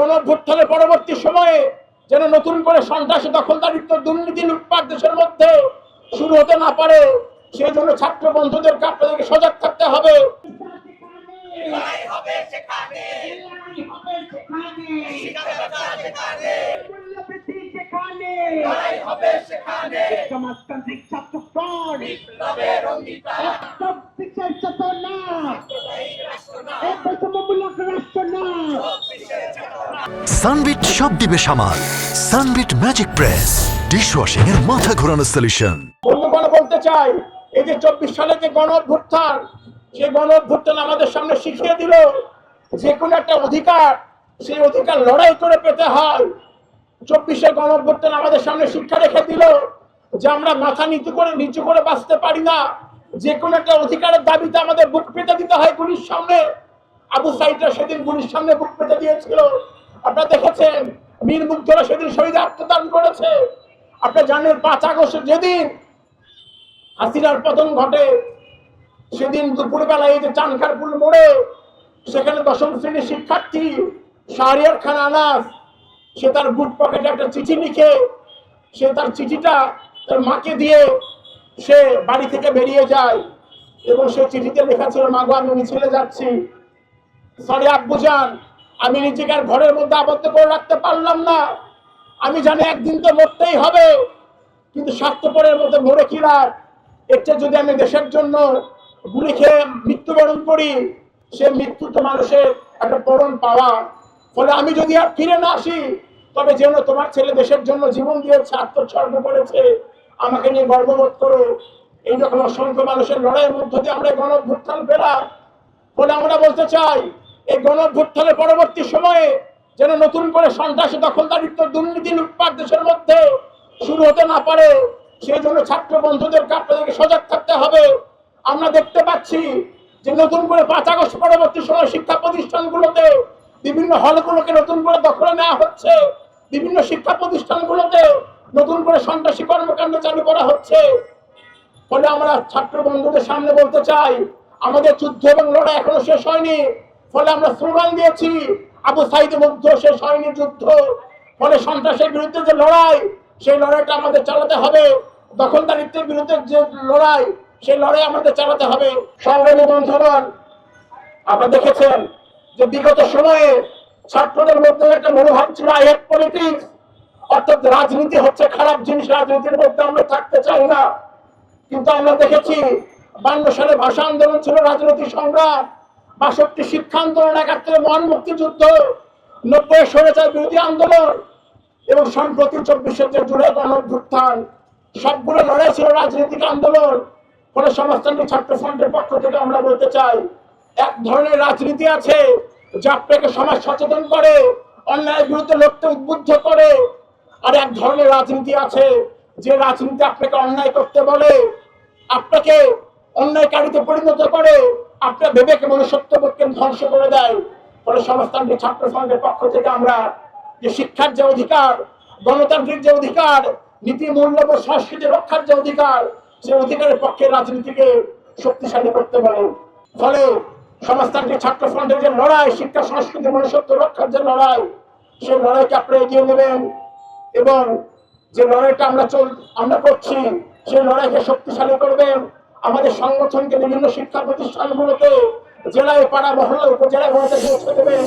গণঅভ্যুত্থানের পরবর্তী সময়ে যেন নতুন করে সন্ত্রাসী, দখলদারিত্ব, দুর্নীতি, লুটপাট দেশের মধ্যে শুরু হতে না পারে, সেই জন্য ছাত্র বন্ধুদেরকে আপনাদেরকে সজাগ থাকতে হবে। সমাজতান্ত্রিক ছাত্রফ্রন্ট বিপ্লবের অঙ্গীকার, চেতনা, বৈষম্যমূলক রাষ্ট্র না। সানবিট সব দিবে সামাল। সানবিট ম্যাজিক প্রেস ডিশওয়াশিং এর মাথা ঘোরানো সলিউশন। বন্ধুগণ, বলতে চাই, এই যে 24 সালে যে গণঅভ্যুত্থান, সেই গণঅভ্যুত্থান আমাদের সামনে শিখিয়ে দিল যে কোনো একটা অধিকার, সেই অধিকার লড়াই করে পেতে হয়। 24-এর গণঅভ্যুত্থান আমাদের সামনে শিক্ষা রেখে দিল যে আমরা মাথা নিচু করে বাঁচতে পারি না। যে কোনো একটা অধিকারের দাবিতে আমাদের বুক পেতে দিতে হয় গুলির সামনে। আবু সাইদরা সেদিন গুলির সামনে বুক পেতে দিয়েছিল। আপনারা দেখেছেন, মীর মুগ্ধরা সেদিন শহীদে আত্মদান করেছে। আপনারা জানেন, 5 আগস্ট যেদিন হাসিনার পতন ঘটে, সেদিন দুপুরবেলায় এই যে চানখারপুল মোড়ে, সেখানে 10ম শ্রেণীর শিক্ষার্থী শাহরিয়ার খান আনাস, সে তার বুক পকেটে একটা চিঠি লিখে, সে তার চিঠিটা তার মাকে দিয়ে সে বাড়ি থেকে বেরিয়ে যায়। এবং সে চিঠিতে লেখা ছিল, মা গো, আমি মিছিলে যাচ্ছি, সরি আব্বুজান, আমি নিজেকে আর ঘরের মধ্যে আবদ্ধ করে রাখতে পারলাম না। আমি জানি একদিন তো মরতেই হবে, কিন্তু স্বার্থপরের মধ্যে মরে কি লাভ? এটা যদি আমি দেশের জন্য গুলি খেয়ে মৃত্যুবরণ করি, সে মৃত্যু তো মানুষের একটা পরম পাওয়া। ফলে আমি যদি আর ফিরে না আসি, তবে যেন তোমার ছেলে দেশের জন্য জীবন দিয়েছে, আত্মোৎসর্গ করেছে, আমাকে নিয়ে গর্ববোধ করো। এইরকম অসংখ্য মানুষের লড়াইয়ের মধ্য দিয়ে আমরা গণঅভ্যুত্থান পেলাম। ফলে আমরা বলতে চাই, এই গণঅভ্যুত্থানের পরবর্তী সময়ে যেন নতুন করে সন্ত্রাসী, দখলদারিত্ব, দুর্নীতি, লুটপাট দেশের মধ্যে শুরু হতে না পারে, সেই জন্য ছাত্র বন্ধুদেরকে আপনাদেরকে সজাগ থাকতে হবে। আমরা দেখতে পাচ্ছি যে নতুন করে 5 আগস্ট পরবর্তী সময় শিক্ষা প্রতিষ্ঠানগুলোতে বিভিন্ন হলগুলোকে নতুন করে দখলে নেওয়া হচ্ছে, বিভিন্ন শিক্ষা প্রতিষ্ঠানগুলোতে নতুন করে সন্ত্রাসী কর্মকাণ্ড চালু করা হচ্ছে। ফলে আমরা ছাত্র বন্ধুদের সামনে বলতে চাই, আমাদের যুদ্ধ এবং লড়াই এখনো শেষ হয়নি। ফলে আমরা স্লোগান দিয়েছি, আবু সাইদ মুগ্ধ, শেষ হয়নি যুদ্ধ। ফলে সন্ত্রাসের বিরুদ্ধে যে লড়াই, সেই লড়াইটা আমাদের চালাতে হবে। দখলদারিত্বের বিরুদ্ধে যে লড়াই, সেই লড়াই আমাদের চালাতে হবে। সংগ্রামী বন্ধুগণ, আপনারা দেখেছেন যে বিগত সময়ে ছাত্রদের মধ্যে একটা মনোভাব ছিল, আই হেট পলিটিক্স, অর্থাৎ রাজনীতি হচ্ছে খারাপ জিনিস, রাজনীতির মধ্যে আমরা থাকতে চাই না। কিন্তু আমরা দেখেছি 52 সালে ভাষা আন্দোলন ছিল রাজনৈতিক সংগ্রাম, 62 শিক্ষা আন্দোলন, 71 মহান মুক্তিযুদ্ধ, 90 স্বৈরাচার বিরোধী আন্দোলন এবং সম্প্রতি 24-এর যে জুলাই গণঅভ্যুত্থান, সবগুলো লড়াই ছিল রাজনৈতিক আন্দোলন। ফলে সমাজতান্ত্রিক ছাত্র ফ্রন্টের পক্ষ থেকে আমরা বলতে চাই, এক ধরনের রাজনীতি আছে যা আপনাকে সমাজ সচেতন করে, অন্যায়ের বিরুদ্ধে লড়তে উদ্বুদ্ধ করে। আর এক ধরনের রাজনীতি আছে যে রাজনীতি আপনাকে অন্যায় করতে বলে, আপনাকে অন্যায়কারীতে পরিণত করে, আপনার বিবেক মনুষ্যত্ববোধকে ধ্বংস করে দেয়। ফলে সমাজতান্ত্রিক ছাত্র ফ্রন্টের পক্ষ থেকে আমরা যে শিক্ষার যে অধিকার, গণতান্ত্রিক যে অধিকার, নীতি মূল্যবোধ সংস্কৃতি রক্ষার যে অধিকার, সেই অধিকারের পক্ষে রাজনীতিকে শক্তিশালী করতে পারে। ফলে সমাজতান্ত্রিক ছাত্র ফ্রন্টের যে লড়াই, শিক্ষা সংস্কৃতি মনুষ্যত্ব রক্ষার যে লড়াই, সেই লড়াইকে আপনারা এগিয়ে নেবেন এবং যে লড়াইটা আমরা করছি, সেই লড়াইকে শক্তিশালী করবেন। আমাদের সংগঠনকে বিভিন্ন শিক্ষা প্রতিষ্ঠানগুলোতে, জেলায়, পাড়া মহল্লা, উপজেলায় পৌঁছে দেবেন।